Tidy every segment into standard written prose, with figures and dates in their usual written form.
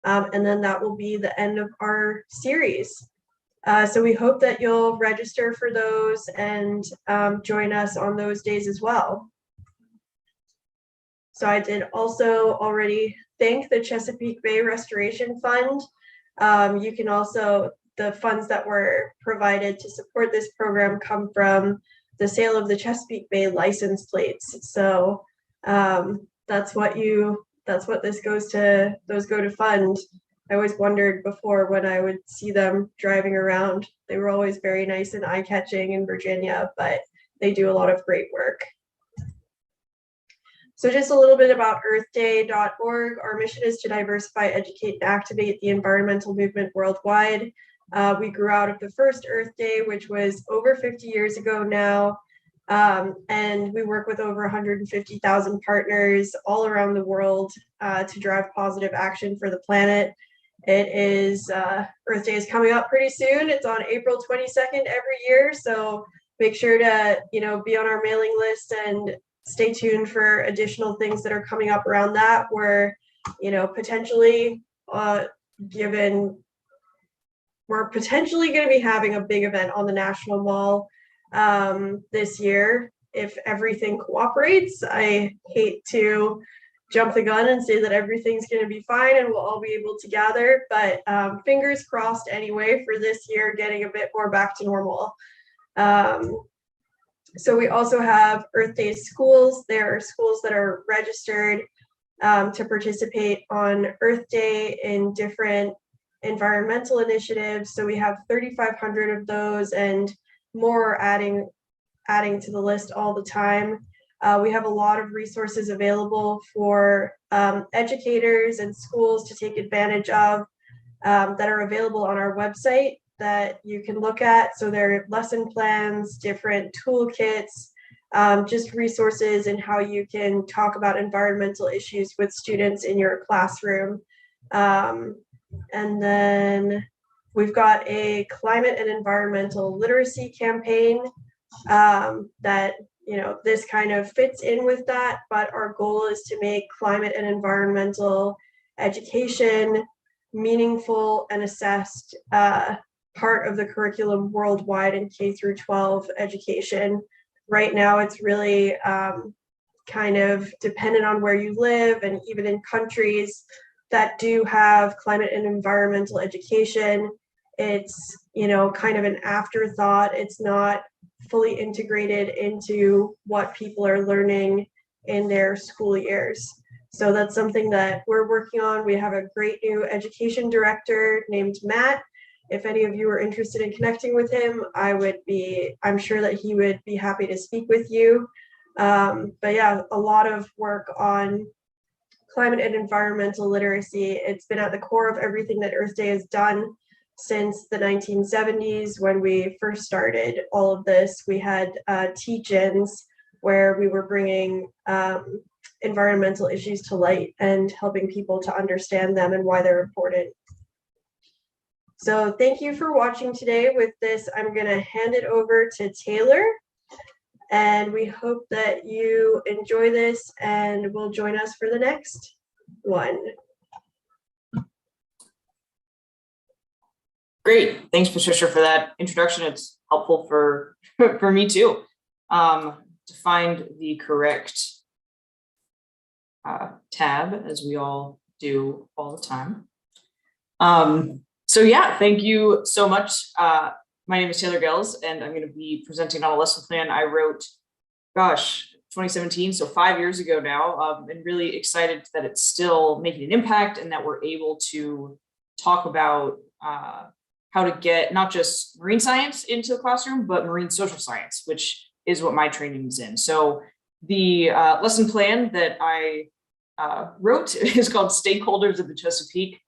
And then that will be the end of our series. So we hope that you'll register for those and join us on those days as well. So I did also already thank the Chesapeake Bay Restoration Fund. You can also, the funds that were provided to support this program come from the sale of the Chesapeake Bay license plates. So that's what this goes to, those go to fund. I always wondered before when I would see them driving around. They were always very nice and eye-catching in Virginia, but they do a lot of great work. So just a little bit about Earthday.org. Our mission is to diversify, educate, and activate the environmental movement worldwide. We grew out of the first Earth Day, which was over 50 years ago now. And we work with over 150,000 partners all around the world to drive positive action for the planet. It is, Earth Day is coming up pretty soon. It's on April 22nd every year. So make sure to, be on our mailing list and stay tuned for additional things that are coming up around that. We're, potentially we're potentially going to be having a big event on the National Mall this year if everything cooperates. I hate to jump the gun and say that everything's going to be fine and we'll all be able to gather, but fingers crossed anyway for this year getting a bit more back to normal. So we also have Earth Day schools. There are schools that are registered to participate on Earth Day in different environmental initiatives. So we have 3,500 of those and more adding to the list all the time. We have a lot of resources available for educators and schools to take advantage of that are available on our website that you can look at. So there are lesson plans, different toolkits, just resources and how you can talk about environmental issues with students in your classroom. And then we've got a climate and environmental literacy campaign that, this kind of fits in with that, but our goal is to make climate and environmental education meaningful and assessed part of the curriculum worldwide in K through 12 education. Right now, it's really kind of dependent on where you live, and even in countries that do have climate and environmental education, it's, kind of an afterthought. It's not fully integrated into what people are learning in their school years. So that's something that we're working on. We have a great new education director named Matt. If any of you are interested in connecting with him, I'm sure that he would be happy to speak with you. But yeah, a lot of work on climate and environmental literacy. It's been at the core of everything that Earth Day has done since the 1970s. When we first started all of this, we had teach-ins where we were bringing environmental issues to light and helping people to understand them and why they're important. So thank you for watching today. With this, I'm going to hand it over to Taylor, and we hope that you enjoy this and will join us for the next one. Great. Thanks, Patricia, for that introduction. It's helpful for me too, to find the correct tab, as we all do all the time. So yeah, thank you so much. My name is Taylor Gels, and I'm going to be presenting on a lesson plan I wrote, 2017, so 5 years ago now, and really excited that it's still making an impact and that we're able to talk about how to get not just marine science into the classroom, but marine social science, which is what my training is in. So the lesson plan that I wrote is called Stakeholders of the Chesapeake,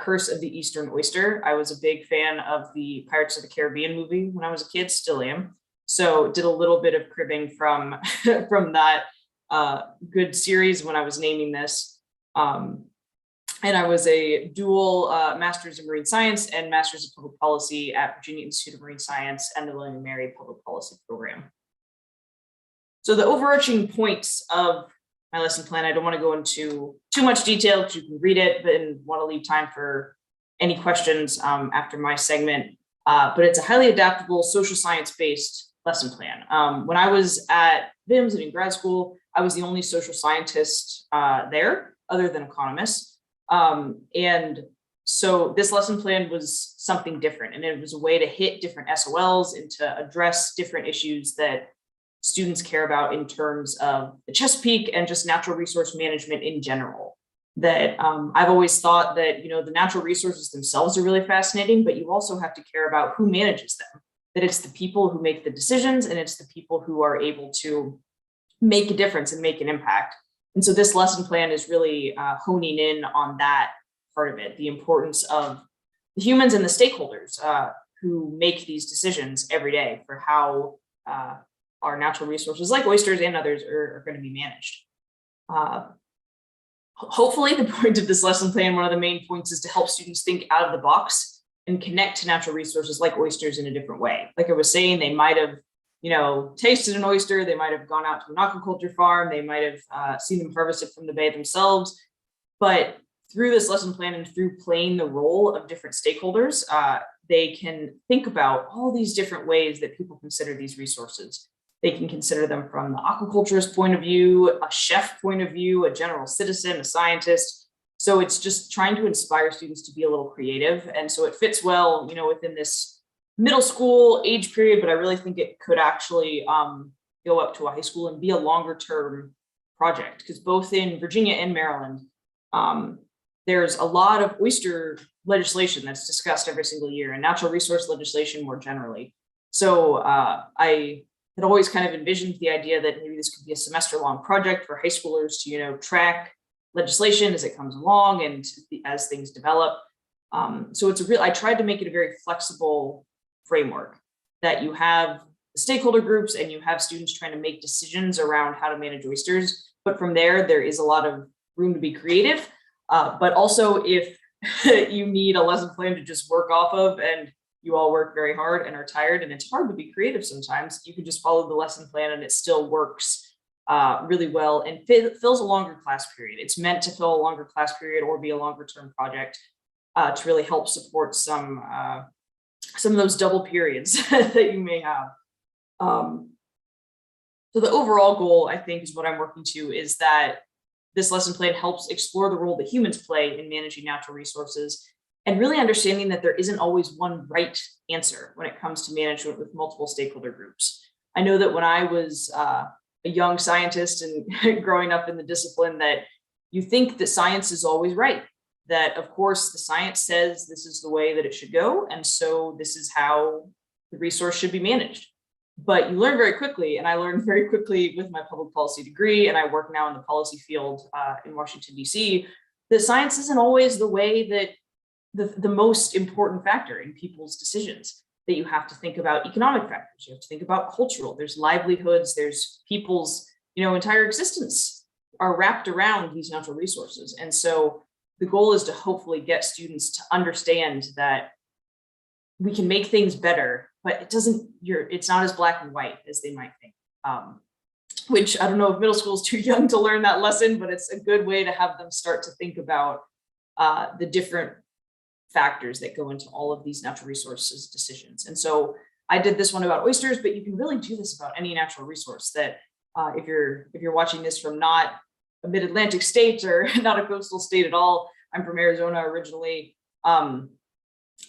Curse of the Eastern Oyster. I was a big fan of the Pirates of the Caribbean movie when I was a kid, still am. So did a little bit of cribbing from that good series when I was naming this. And I was a dual Master's in Marine Science and Master's in Public Policy at Virginia Institute of Marine Science and the William & Mary Public Policy Program. So the overarching points of my lesson plan. I don't want to go into too much detail because you can read it, but want to leave time for any questions after my segment. But it's a highly adaptable social science-based lesson plan. When I was at VIMS and in grad school, I was the only social scientist there other than economists. And so this lesson plan was something different, and it was a way to hit different SOLs and to address different issues that students care about in terms of the Chesapeake and just natural resource management in general. That I've always thought that, the natural resources themselves are really fascinating, but you also have to care about who manages them, that it's the people who make the decisions and it's the people who are able to make a difference and make an impact. And so this lesson plan is really honing in on that part of it, the importance of the humans and the stakeholders who make these decisions every day for how our natural resources like oysters and others are going to be managed. Hopefully the point of this lesson plan, one of the main points, is to help students think out of the box and connect to natural resources like oysters in a different way. Like I was saying, they might have, tasted an oyster, they might have gone out to an aquaculture farm, they might have seen them harvested from the bay themselves. But through this lesson plan and through playing the role of different stakeholders, they can think about all these different ways that people consider these resources. They can consider them from the aquaculturist point of view, a chef point of view, a general citizen, a scientist. So it's just trying to inspire students to be a little creative. And so it fits well, within this middle school age period, but I really think it could actually go up to a high school and be a longer term project, because both in Virginia and Maryland, there's a lot of oyster legislation that's discussed every single year, and natural resource legislation more generally. So I had always kind of envisioned the idea that maybe this could be a semester-long project for high schoolers to, track legislation as it comes along and as things develop. So I tried to make it a very flexible framework that you have the stakeholder groups and you have students trying to make decisions around how to manage oysters. But from there is a lot of room to be creative. But also if you need a lesson plan to just work off of, and you all work very hard and are tired and it's hard to be creative sometimes, you can just follow the lesson plan and it still works really well and fills a longer class period. It's meant to fill a longer class period or be a longer term project to really help support some of those double periods that you may have. So the overall goal, I think, is what I'm working to, is that this lesson plan helps explore the role that humans play in managing natural resources, and really understanding that there isn't always one right answer when it comes to management with multiple stakeholder groups. I know that when I was a young scientist and growing up in the discipline, that you think that science is always right, that of course the science says this is the way that it should go, and so this is how the resource should be managed. But you learn very quickly, and I learned very quickly with my public policy degree, and I work now in the policy field in Washington, D.C., that science isn't always the way that the most important factor in people's decisions, that you have to think about economic factors, you have to think about cultural, there's livelihoods, there's people's, entire existence are wrapped around these natural resources. And so the goal is to hopefully get students to understand that we can make things better, but it's not as black and white as they might think. Which I don't know if middle school is too young to learn that lesson, but it's a good way to have them start to think about the different factors that go into all of these natural resources decisions. And so I did this one about oysters, but you can really do this about any natural resource. That if you're watching this from not a mid-Atlantic state or not a coastal state at all, I'm from Arizona originally,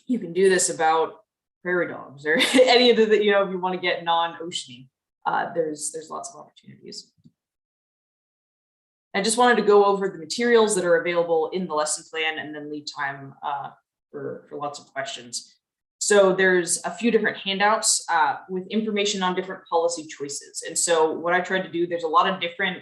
you can do this about prairie dogs or any of the, if you want to get non-oceany, there's lots of opportunities. I just wanted to go over the materials that are available in the lesson plan and then leave time for lots of questions. So there's a few different handouts with information on different policy choices. And so what I tried to do, there's a lot of different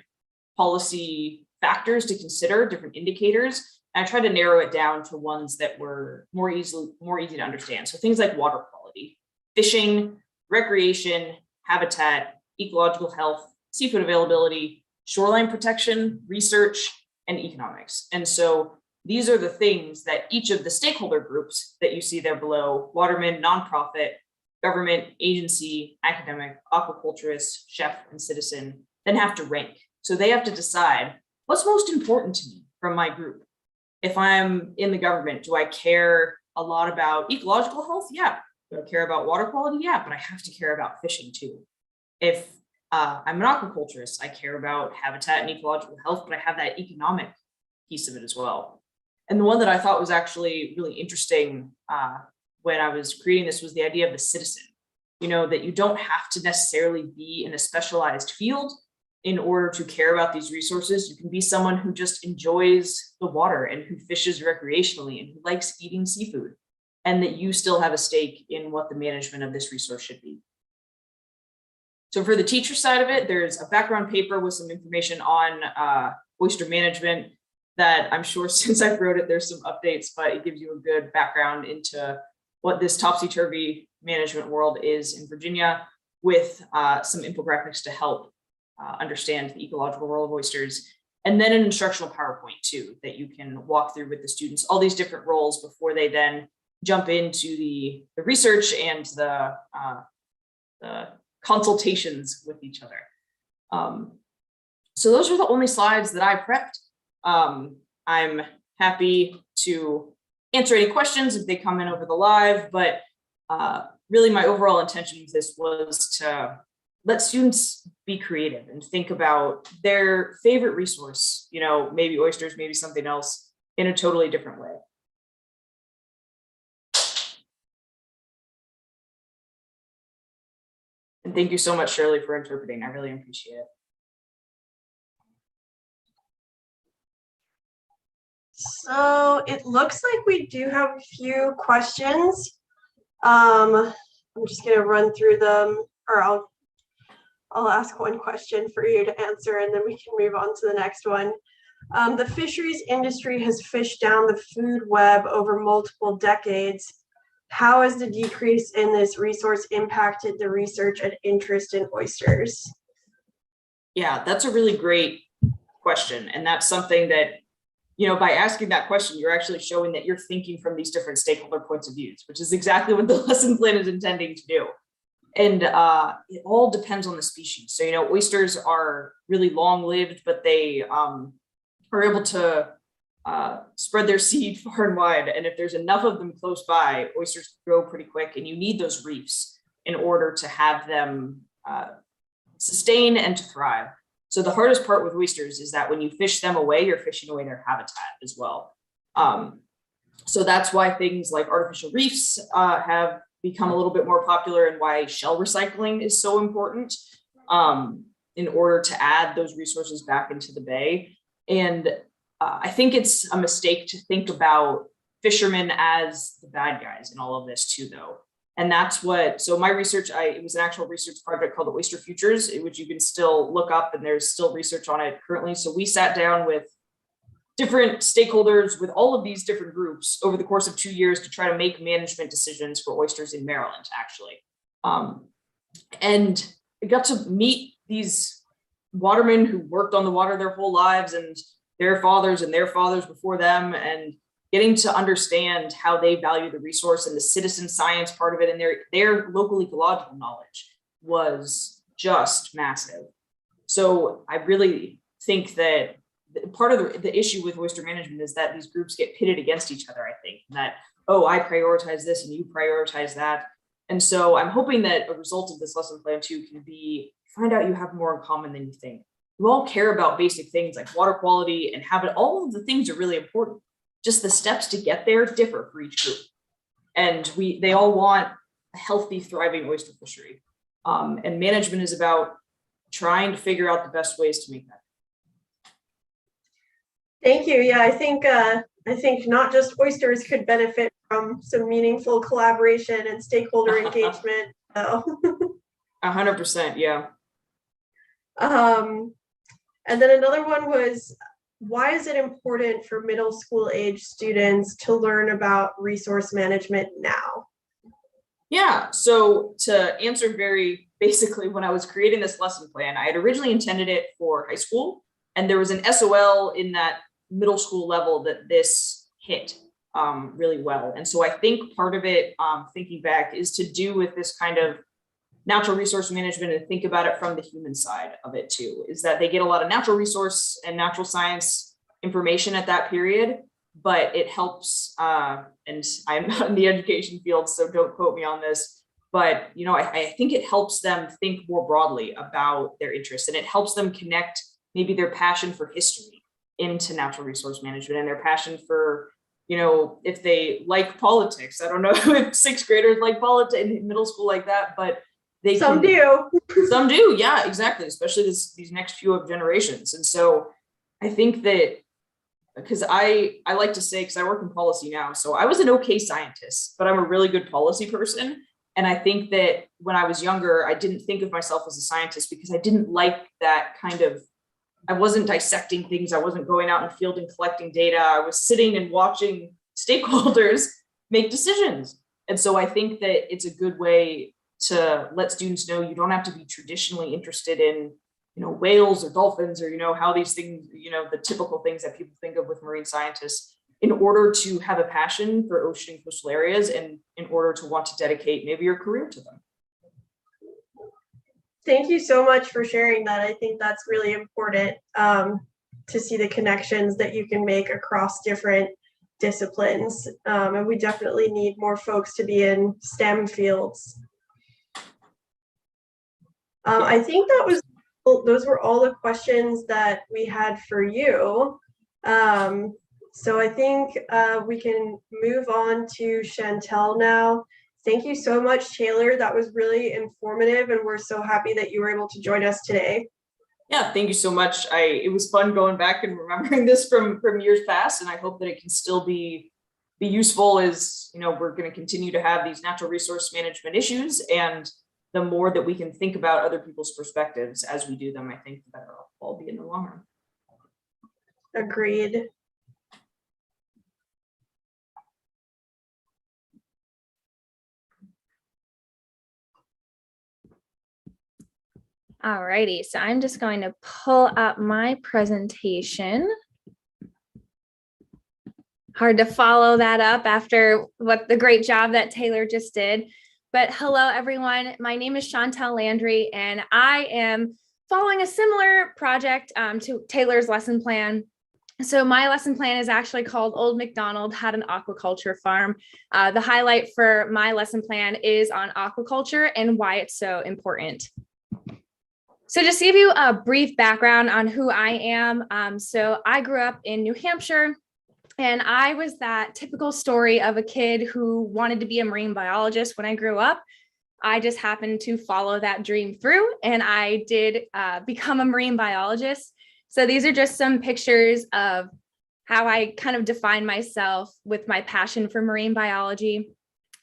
policy factors to consider, different indicators. And I tried to narrow it down to ones that were more easy to understand. So things like water quality, fishing, recreation, habitat, ecological health, seafood availability, shoreline protection, research, and economics. And so these are the things that each of the stakeholder groups that you see there below, waterman, nonprofit, government, agency, academic, aquaculturist, chef, and citizen, then have to rank So they have to decide what's most important to me from my group. If I'm in the government, do I care a lot about ecological health? Yeah. Do I care about water quality? Yeah, but I have to care about fishing too. If I'm an aquaculturist, I care about habitat and ecological health, but I have that economic piece of it as well. And the one that I thought was actually really interesting when I was creating this was the idea of the citizen. That you don't have to necessarily be in a specialized field in order to care about these resources. You can be someone who just enjoys the water and who fishes recreationally and who likes eating seafood, and that you still have a stake in what the management of this resource should be. So for the teacher side of it, there's a background paper with some information on oyster management that I'm sure since I wrote it, there's some updates, but it gives you a good background into what this topsy-turvy management world is in Virginia, with some infographics to help understand the ecological role of oysters, and then an instructional PowerPoint too, that you can walk through with the students, all these different roles before they then jump into the research and the consultations with each other. So those are the only slides that I prepped. I'm happy to answer any questions if they come in over the live, but really my overall intention with this was to let students be creative and think about their favorite resource, maybe oysters, maybe something else, in a totally different way. And thank you so much, Shirley, for interpreting. I really appreciate it. So it looks like we do have a few questions. I'm just going to run through them, or I'll ask one question for you to answer, and then we can move on to the next one. The fisheries industry has fished down the food web over multiple decades. How has the decrease in this resource impacted the research and interest in oysters? Yeah, that's a really great question. And that's something that, by asking that question, you're actually showing that you're thinking from these different stakeholder points of views, which is exactly what the lesson plan is intending to do. And it all depends on the species. So, oysters are really long-lived, but they are able to spread their seed far and wide. And if there's enough of them close by, oysters grow pretty quick, and you need those reefs in order to have them sustain and to thrive. So the hardest part with oysters is that when you fish them away, you're fishing away their habitat as well. So that's why things like artificial reefs have become a little bit more popular, and why shell recycling is so important in order to add those resources back into the bay. And I think it's a mistake to think about fishermen as the bad guys in all of this too, though. And that's so my research, it was an actual research project called the Oyster Futures, which you can still look up, and there's still research on it currently. So we sat down with different stakeholders with all of these different groups over the course of 2 years to try to make management decisions for oysters in Maryland, actually. And I got to meet these watermen who worked on the water their whole lives, and their fathers before them, and getting to understand how they value the resource and the citizen science part of it, and their local ecological knowledge was just massive. So I really think that part of the issue with oyster management is that these groups get pitted against each other, I think, that, oh, I prioritize this and you prioritize that. And so I'm hoping that a result of this lesson plan too can be, find out you have more in common than you think. You all care about basic things like water quality and habitat. All of the things are really important. Just the steps to get there differ for each group. And they all want a healthy, thriving oyster fishery. And management is about trying to figure out the best ways to make that. Thank you. Yeah, I think not just oysters could benefit from some meaningful collaboration and stakeholder engagement. 100%, yeah. And then another one was, why is it important for middle school age students to learn about resource management now? Yeah, so to answer very basically, when I was creating this lesson plan, I had originally intended it for high school, and there was an SOL in that middle school level that this hit really well. And so I think part of it, thinking back, is to do with this kind of natural resource management and think about it from the human side of it too, is that they get a lot of natural resource and natural science information at that period, but it helps, and I'm not in the education field, so don't quote me on this, but I think it helps them think more broadly about their interests, and it helps them connect maybe their passion for history into natural resource management and their passion for, if they like politics. I don't know if sixth graders like politics in middle school like that, but some do. Some do, yeah, exactly, especially these next few of generations. And so I think that, because I like to say, because I work in policy now, so I was an okay scientist, but I'm a really good policy person. And I think that when I was younger, I didn't think of myself as a scientist because I didn't like that kind of, I wasn't dissecting things. I wasn't going out in the field and collecting data. I was sitting and watching stakeholders make decisions. And so I think that it's a good way to let students know you don't have to be traditionally interested in, whales or dolphins or, how these things, the typical things that people think of with marine scientists, in order to have a passion for ocean and coastal areas and in order to want to dedicate maybe your career to them. Thank you so much for sharing that. I think that's really important, to see the connections that you can make across different disciplines. And we definitely need more folks to be in STEM fields. I think those were all the questions that we had for you. So I think we can move on to Chantel now. Thank you so much, Taylor. That was really informative, and we're so happy that you were able to join us today. Yeah, thank you so much. It was fun going back and remembering this from years past, and I hope that it can still be useful as, we're going to continue to have these natural resource management issues, and the more that we can think about other people's perspectives as we do them, I think the better off we'll be in the long run. Agreed. Alrighty, so I'm just going to pull up my presentation. Hard to follow that up after what the great job that Taylor just did. But hello, everyone. My name is Chantel Landry, and I am following a similar project to Taylor's lesson plan. So my lesson plan is actually called Old MacDonald Had an Aquaculture Farm. The highlight for my lesson plan is on aquaculture and why it's so important. So just to give you a brief background on who I am. So I grew up in New Hampshire, and I was that typical story of a kid who wanted to be a marine biologist when I grew up. I just happened to follow that dream through, and I did become a marine biologist. So these are just some pictures of how I kind of define myself with my passion for marine biology.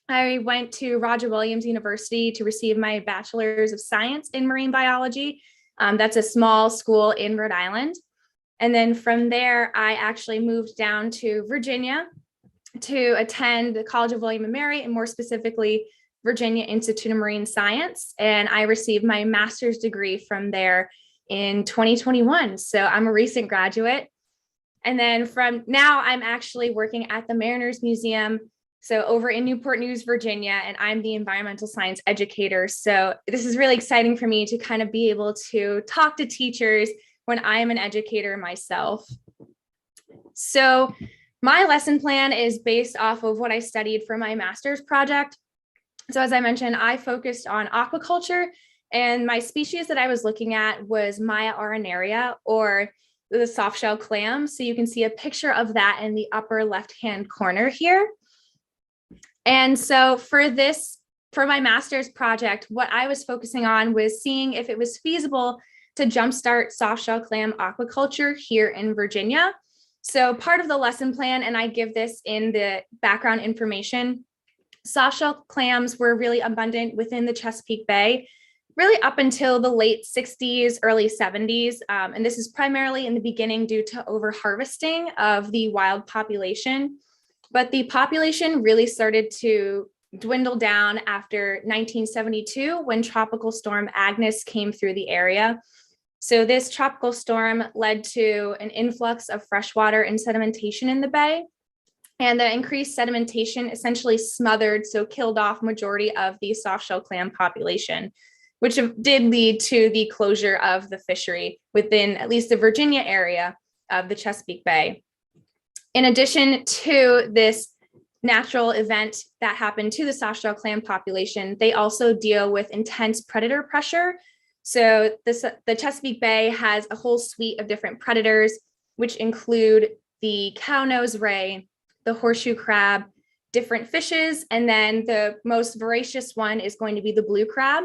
I went to Roger Williams University to receive my bachelor's of science in marine biology. That's a small school in Rhode Island. And then from there, I actually moved down to Virginia to attend the College of William and Mary, and more specifically, Virginia Institute of Marine Science. And I received my master's degree from there in 2021. So I'm a recent graduate. And then from now, I'm actually working at the Mariners Museum, so over in Newport News, Virginia, and I'm the environmental science educator. So this is really exciting for me to kind of be able to talk to teachers when I am an educator myself. So my lesson plan is based off of what I studied for my master's project. So as I mentioned, I focused on aquaculture, and my species that I was looking at was Maya arenaria, or the soft-shell clam. So you can see a picture of that in the upper left-hand corner here. And so for my master's project, what I was focusing on was seeing if it was feasible to jumpstart soft-shell clam aquaculture here in Virginia. So part of the lesson plan, and I give this in the background information, soft-shell clams were really abundant within the Chesapeake Bay, really up until the late 60s, early 70s. And this is primarily in the beginning due to over-harvesting of the wild population. But the population really started to dwindle down after 1972 when Tropical Storm Agnes came through the area. So this tropical storm led to an influx of freshwater and sedimentation in the bay. And the increased sedimentation essentially smothered, so killed off majority of the soft-shell clam population. which did lead to the closure of the fishery within at least the Virginia area of the Chesapeake Bay. In addition to this natural event that happened to the softshell clam population, they also deal with intense predator pressure. So the Chesapeake Bay has a whole suite of different predators, which include the cow-nosed ray, the horseshoe crab, different fishes, and then the most voracious one is going to be the blue crab.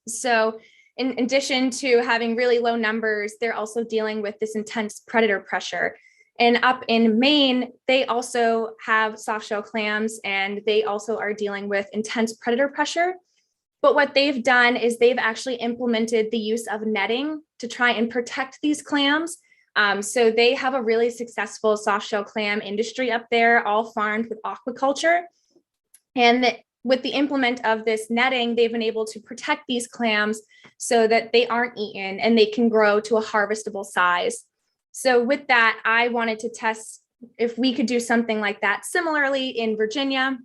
So in addition to having really low numbers, they're also dealing with this intense predator pressure. And up in Maine, they also have softshell clams, and they also are dealing with intense predator pressure. But what they've done is they've actually implemented the use of netting to try and protect these clams. So they have a really successful softshell clam industry up there, all farmed with aquaculture. And with the implement of this netting, they've been able to protect these clams so that they aren't eaten and they can grow to a harvestable size. So with that, I wanted to test if we could do something like that similarly in Virginia.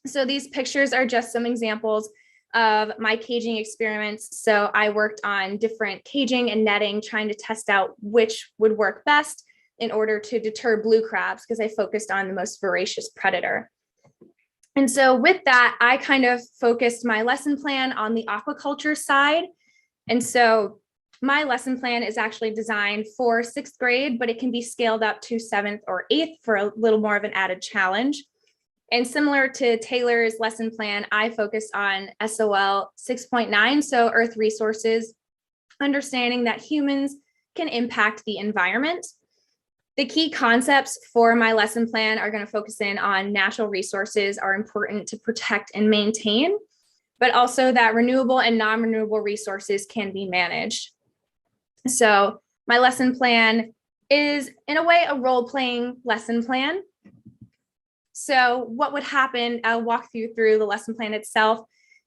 So these pictures are just some examples of my caging experiments. So I worked on different caging and netting, trying to test out which would work best in order to deter blue crabs, because I focused on the most voracious predator. And so with that, I kind of focused my lesson plan on the aquaculture side. And so my lesson plan is actually designed for 6th grade, but it can be scaled up to 7th or 8th for a little more of an added challenge. And similar to Taylor's lesson plan, I focused on SOL 6.9, so Earth resources, understanding that humans can impact the environment. The key concepts for my lesson plan are going to focus in on natural resources are important to protect and maintain, but also that renewable and non-renewable resources can be managed. So my lesson plan is, in a way, a role-playing lesson plan. So what would happen, I'll walk you through the lesson plan itself,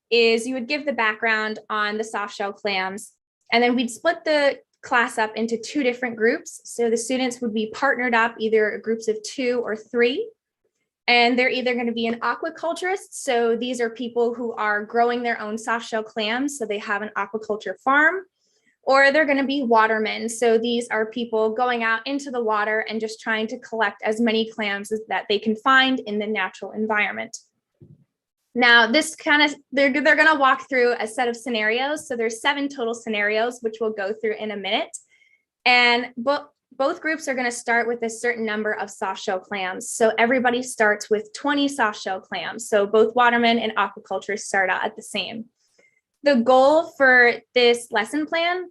is you would give the background on the softshell clams, and then we'd split the class up into 2 different groups. So the students would be partnered up, either groups of 2 or 3, and they're either going to be an aquaculturist. So these are people who are growing their own softshell clams, so they have an aquaculture farm, or they're going to be watermen. So these are people going out into the water and just trying to collect as many clams as that they can find in the natural environment. Now, this kind of, they're going to walk through a set of scenarios. So there's 7 total scenarios, which we'll go through in a minute. And both groups are going to start with a certain number of softshell clams. So everybody starts with 20 softshell clams. So both watermen and aquaculturists start out at the same. The goal for this lesson plan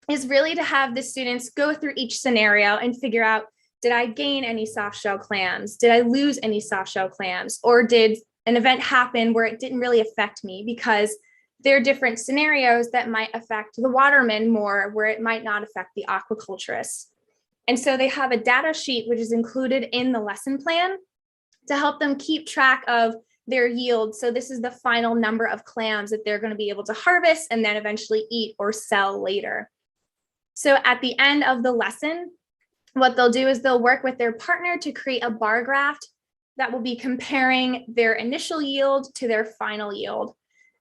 is really to have the students go through each scenario and figure out, did I gain any softshell clams? Did I lose any softshell clams? Or did an event happen where it didn't really affect me? Because there are different scenarios that might affect the watermen more, where it might not affect the aquaculturists. And so they have a data sheet, which is included in the lesson plan to help them keep track of their yield. So this is the final number of clams that they're going to be able to harvest and then eventually eat or sell later. So at the end of the lesson, what they'll do is they'll work with their partner to create a bar graph that will be comparing their initial yield to their final yield.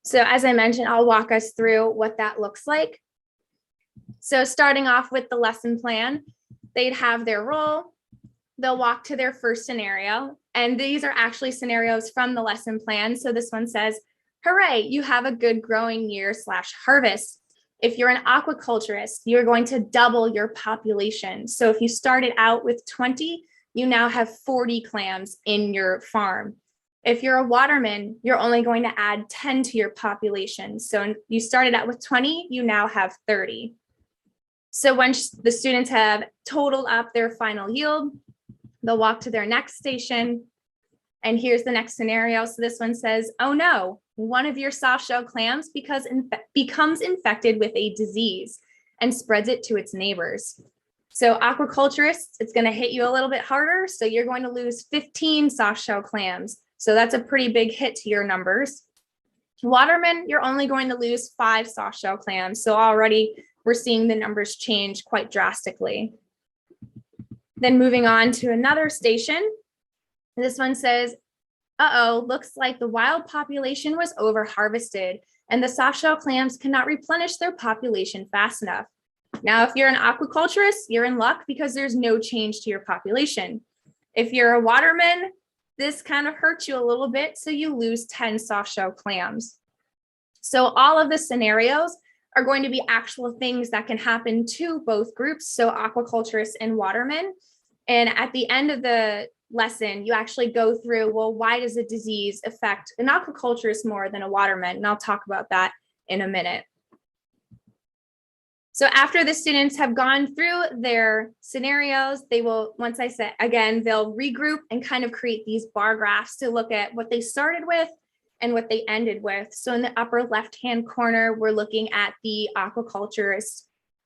So as I mentioned, I'll walk us through what that looks like. So starting off with the lesson plan, they'd have their role. They'll walk to their first scenario. And these are actually scenarios from the lesson plan. So this one says, hooray, you have a good growing year / harvest. If you're an aquaculturist, you're going to double your population. So if you started out with 20, you now have 40 clams in your farm. If you're a waterman, you're only going to add 10 to your population. So you started out with 20, you now have 30. So once the students have totaled up their final yield, they'll walk to their next station. And here's the next scenario. So this one says, oh no, one of your softshell clams becomes infected with a disease and spreads it to its neighbors. So aquaculturists, it's going to hit you a little bit harder. So you're going to lose 15 softshell clams. So that's a pretty big hit to your numbers. Watermen, you're only going to lose 5 softshell clams. So already we're seeing the numbers change quite drastically. Then moving on to another station. This one says, uh-oh, looks like the wild population was over harvested and the softshell clams cannot replenish their population fast enough. Now, if you're an aquaculturist, you're in luck because there's no change to your population. If you're a waterman, this kind of hurts you a little bit, so you lose 10 softshell clams. So all of the scenarios are going to be actual things that can happen to both groups, so aquaculturists and watermen. And at the end of the lesson, you actually go through, well, why does a disease affect an aquaculturist more than a waterman? And I'll talk about that in a minute. So after the students have gone through their scenarios, they will, once I said, again, they'll regroup and kind of create these bar graphs to look at what they started with and what they ended with. So in the upper left-hand corner, we're looking at the aquaculturist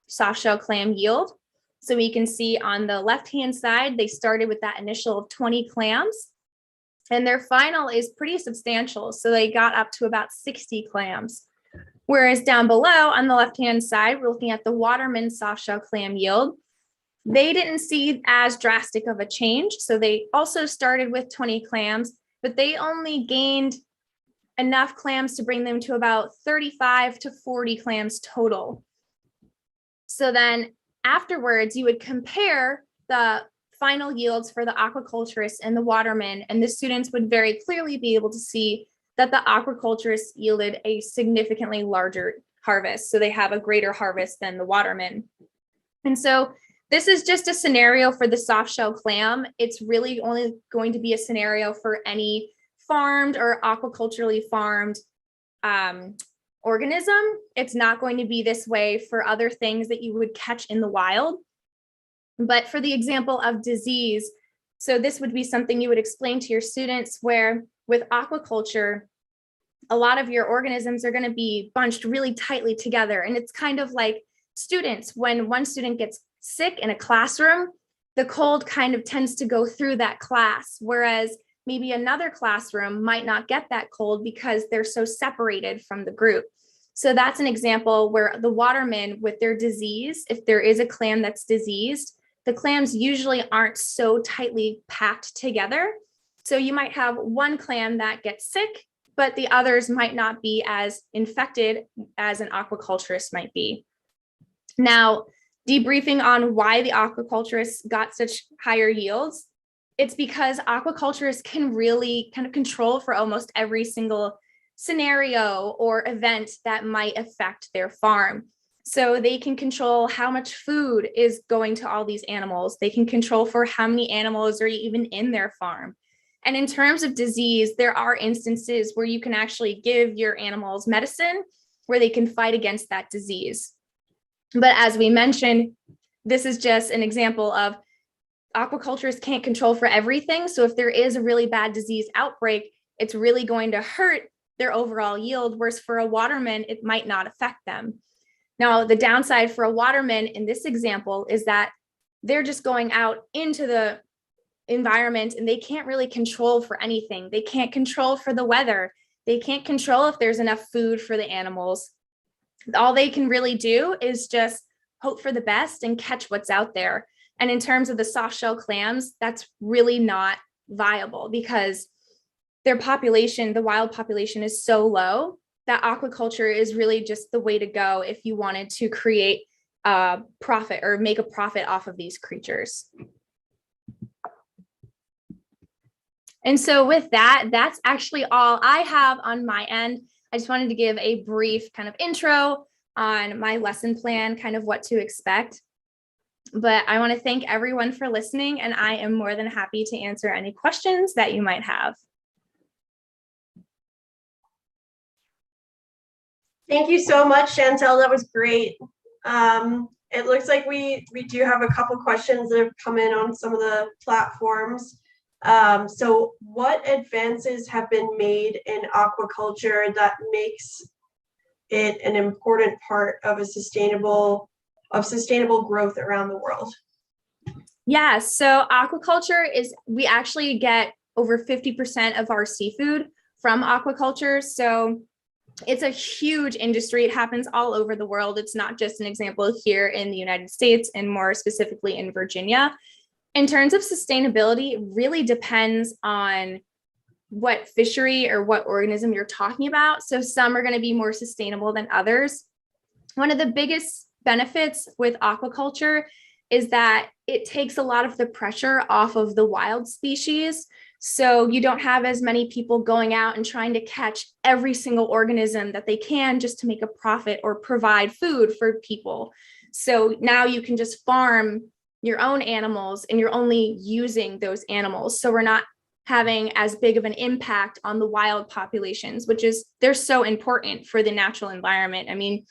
softshell clam yield. So we can see on the left-hand side, they started with that initial of 20 clams, and their final is pretty substantial. So they got up to about 60 clams. Whereas down below on the left-hand side, we're looking at the waterman softshell clam yield. They didn't see as drastic of a change. So they also started with 20 clams, but they only gained enough clams to bring them to about 35 to 40 clams total. So then afterwards, you would compare the final yields for the aquaculturists and the watermen, and the students would very clearly be able to see that the aquaculturists yielded a significantly larger harvest. So they have a greater harvest than the watermen. And so this is just a scenario for the softshell clam. It's really only going to be a scenario for any farmed or aquaculturally farmed organism. It's not going to be this way for other things that you would catch in the wild. But for the example of disease, so this would be something you would explain to your students, where with aquaculture, a lot of your organisms are going to be bunched really tightly together. And it's kind of like students, when one student gets sick in a classroom, the cold kind of tends to go through that class, whereas maybe another classroom might not get that cold because they're so separated from the group. So that's an example where the watermen with their disease, if there is a clam that's diseased, the clams usually aren't so tightly packed together. So you might have one clam that gets sick, but the others might not be as infected as an aquaculturist might be. Now, debriefing on why the aquaculturists got such higher yields, it's because aquaculturists can really kind of control for almost every single scenario or event that might affect their farm. So they can control how much food is going to all these animals. They can control for how many animals are even in their farm. And in terms of disease, there are instances where you can actually give your animals medicine where they can fight against that disease. But as we mentioned, this is just an example of aquaculturists can't control for everything. So if there is a really bad disease outbreak, it's really going to hurt their overall yield, whereas for a waterman, it might not affect them. Now, the downside for a waterman in this example is that they're just going out into the environment and they can't really control for anything. They can't control for the weather. They can't control if there's enough food for the animals. All they can really do is just hope for the best and catch what's out there. And in terms of the softshell clams, that's really not viable because their population, the wild population, is so low that aquaculture is really just the way to go if you wanted to create a profit or make a profit off of these creatures. And so with that, that's actually all I have on my end. I just wanted to give a brief kind of intro on my lesson plan, kind of what to expect. But I want to thank everyone for listening, and I am more than happy to answer any questions that you might have. Thank you so much, Chantel. That was great. It looks like we do have a couple questions that have come in on some of the platforms. So what advances have been made in aquaculture that makes it an important part of sustainable growth around the world? Yeah, so aquaculture we actually get over 50% of our seafood from aquaculture. So it's a huge industry. It happens all over the world. It's not just an example here in the United States and more specifically in Virginia. In terms of sustainability, it really depends on what fishery or what organism you're talking about. So some are going to be more sustainable than others. One of the biggest benefits with aquaculture is that it takes a lot of the pressure off of the wild species. So you don't have as many people going out and trying to catch every single organism that they can just to make a profit or provide food for people. So now you can just farm your own animals and you're only using those animals. So we're not having as big of an impact on the wild populations, which is, they're so important for the natural environment. I mean,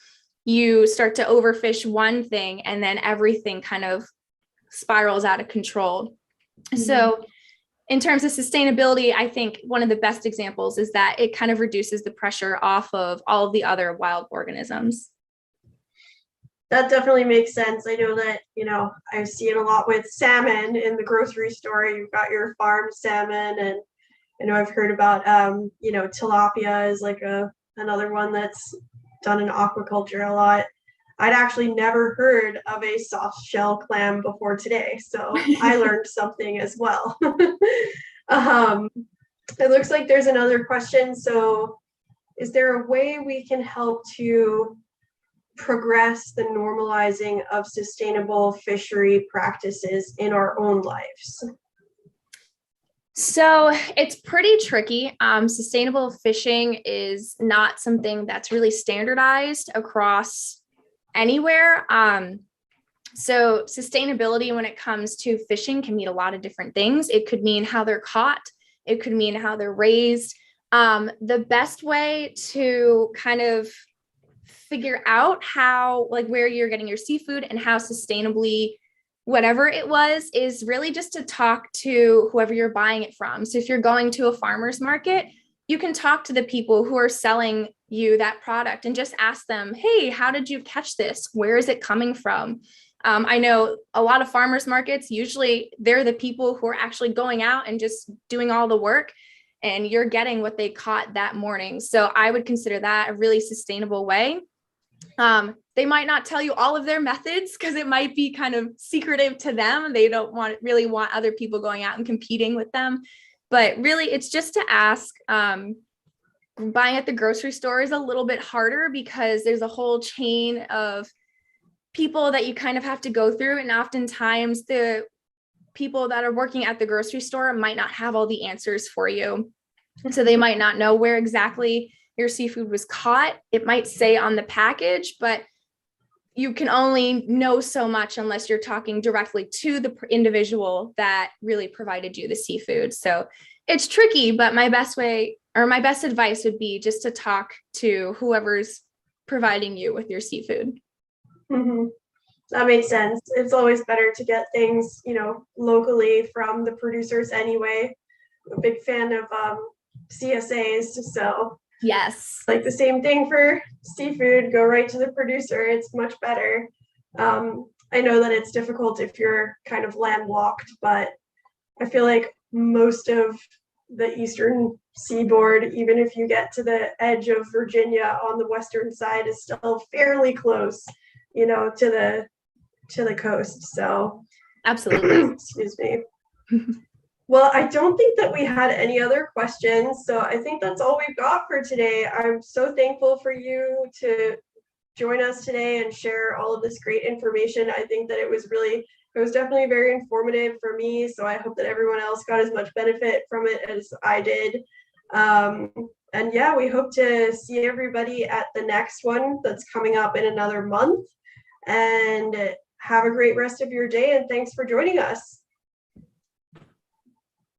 you start to overfish one thing and then everything kind of spirals out of control. Mm-hmm. So in terms of sustainability, I think one of the best examples is that it kind of reduces the pressure off of all of the other wild organisms. That definitely makes sense. I know that, I see it a lot with salmon in the grocery store. You've got your farm salmon, and I know I've heard about, tilapia is like another one that's done in aquaculture a lot. I'd actually never heard of a soft shell clam before today, so I learned something as well. It looks like there's another question. So is there a way we can help to progress the normalizing of sustainable fishery practices in our own lives? So it's pretty tricky. Sustainable fishing is not something that's really standardized across anywhere. So sustainability when it comes to fishing can mean a lot of different things. It could mean how they're caught. It could mean how they're raised. The best way to kind of figure out how, like, where you're getting your seafood and how sustainably whatever it was is really just to talk to whoever you're buying it from. So if you're going to a farmer's market, you can talk to the people who are selling you that product and just ask them, hey, how did you catch this? Where is it coming from? I know a lot of farmers markets, usually they're the people who are actually going out and just doing all the work, and you're getting what they caught that morning. So I would consider that a really sustainable way. They might not tell you all of their methods because it might be kind of secretive to them. They don't really want other people going out and competing with them. But really, it's just to ask. Buying at the grocery store is a little bit harder because there's a whole chain of people that you kind of have to go through. And oftentimes the people that are working at the grocery store might not have all the answers for you. So they might not know where exactly your seafood was caught. It might say on the package, but you can only know so much unless you're talking directly to the individual that really provided you the seafood. So it's tricky, but my best advice would be just to talk to whoever's providing you with your seafood. Mm-hmm. That makes sense. It's always better to get things, locally from the producers anyway. I'm a big fan of CSAs, so yes, like the same thing for seafood, go right to the producer. It's much better. I know that it's difficult if you're kind of landlocked, but I feel like most of the eastern seaboard, even if you get to the edge of Virginia on the western side, is still fairly close, to the coast. So absolutely. Excuse me. Well, I don't think that we had any other questions, so I think that's all we've got for today. I'm so thankful for you to join us today and share all of this great information. I think that it was definitely very informative for me, so I hope that everyone else got as much benefit from it as I did. And yeah, we hope to see everybody at the next one that's coming up in another month. And have a great rest of your day, and thanks for joining us.